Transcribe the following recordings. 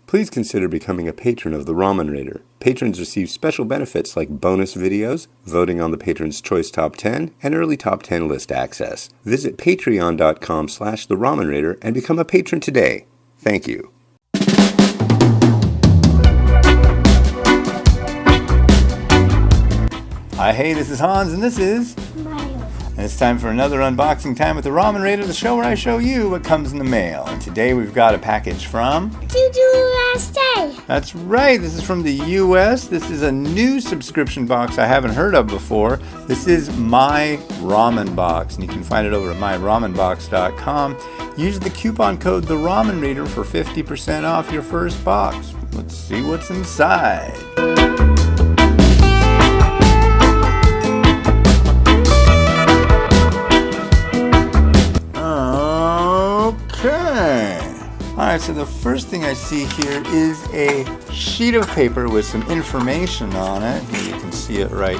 Please consider becoming a patron of the Ramen Raider. Patrons receive special benefits like bonus videos, voting on the Patron's Choice Top 10, and early Top 10 list access. Visit patreon.com/The Ramen Raider and become a patron today. Thank you. Hi, hey, this is Hans, and this is Mario. And it's time for another unboxing time with the Ramen Raider, the show where I show you what comes in the mail. And today we've got a package from USA. That's right, this is from the US. This is a new subscription box I haven't heard of before. This is My Ramen Box, and you can find it over at myramenbox.com. Use the coupon code The Ramen Raider for 50% off your first box. Let's see what's inside. Okay. Alright, so the first thing I see here is a sheet of paper with some information on it. You can see it right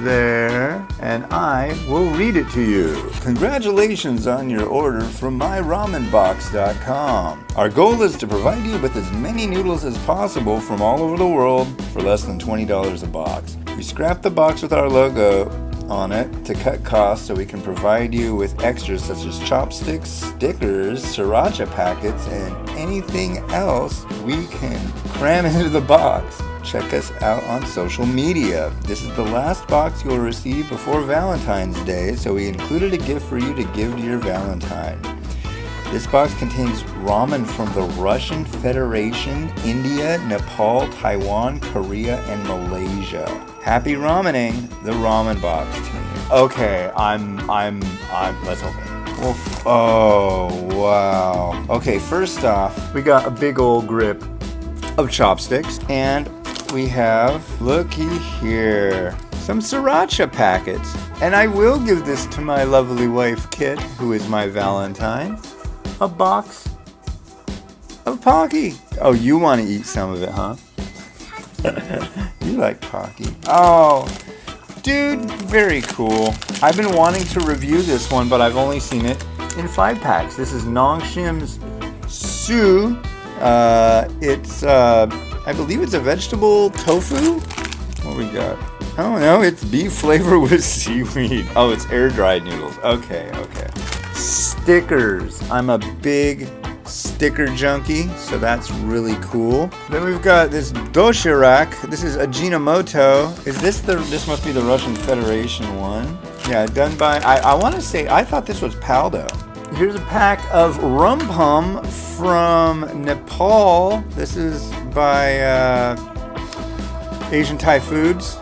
there. And I will read it to you. Congratulations on your order from myramenbox.com. Our goal is to provide you with as many noodles as possible from all over the world for less than $20 a box. We scrapped the box with our logo on it to cut costs so we can provide you with extras such as chopsticks, stickers, sriracha packets, and anything else we can cram into the box. Check us out on social media. This is the last box you'll receive before Valentine's Day, so we included a gift for you to give to your Valentine. This box contains ramen from the Russian Federation, India, Nepal, Taiwan, Korea, and Malaysia. Happy ramening, the Ramen Box team. Okay, let's open it. Oh, wow. Okay, first off, we got a big old grip of chopsticks, and we have, looky here, some sriracha packets. And I will give this to my lovely wife, Kit, who is my Valentine. A box of Pocky. Oh, you want to eat some of it, huh? You like Pocky. Oh, dude, very cool. I've been wanting to review this one, but I've only seen it in 5-packs. This is Nongshim's Su. I believe it's a vegetable tofu. What we got? Oh no, it's beef flavor with seaweed. Oh, it's air-dried noodles. Okay. Stickers. I'm a big sticker junkie, so that's really cool. Then we've got this doshirak. This is Ajinomoto. This must be the Russian Federation one. Yeah, done by, I want to say, I thought this was Paldo. Here's a pack of Rumpum from Nepal. This is by Asian Thai Foods.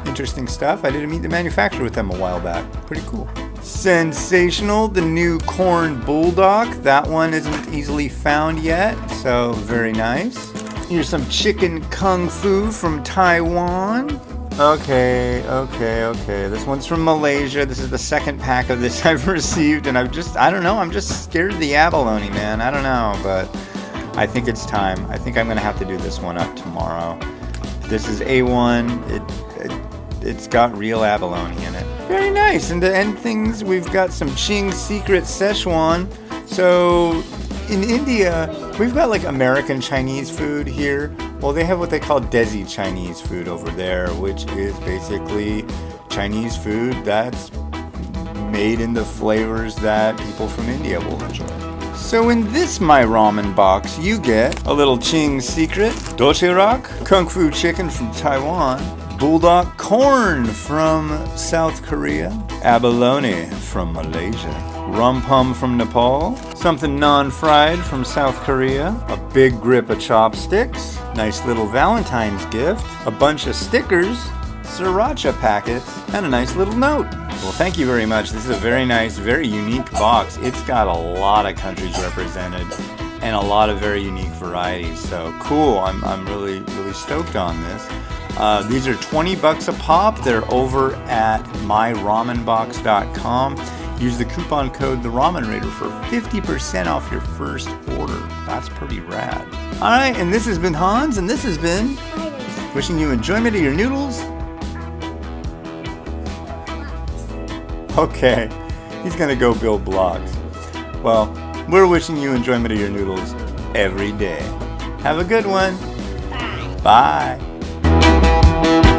Interesting stuff. I did meet the manufacturer with them a while back. Pretty cool. Sensational, the new corn bulldog. That one isn't easily found yet, so very nice. Here's some chicken kung fu from Taiwan. Okay. This one's from Malaysia. This is the second pack of this I've received, and I don't know, I'm just scared of the abalone, man. I don't know, but I think it's time. I think I'm gonna have to do this one up tomorrow. This is A1. It's got real abalone in it. Very nice. And to end things, we've got some Ching's Secret Szechuan. So in India, we've got like American Chinese food here. Well, they have what they call Desi Chinese food over there, which is basically Chinese food that's made in the flavors that people from India will enjoy. So in this My Ramen Box, you get a little Ching's Secret, Doshirak, Kung Fu Chicken from Taiwan, Bulldog Corn from South Korea, Abalone from Malaysia, Rumpum from Nepal, something non-fried from South Korea, a big grip of chopsticks, nice little Valentine's gift, a bunch of stickers, sriracha packets, and a nice little note. Well, thank you very much. This is a very nice, very unique box. It's got a lot of countries represented and a lot of very unique varieties. So cool. I'm really stoked on this. These are $20 a pop. They're over at myramenbox.com. Use the coupon code The Ramen Raider for 50% off your first order. That's pretty rad. All right, and this has been Hans, and this has been wishing you enjoyment of your noodles. Okay, he's gonna go build blocks. Well, we're wishing you enjoyment of your noodles every day. Have a good one. Bye. Bye.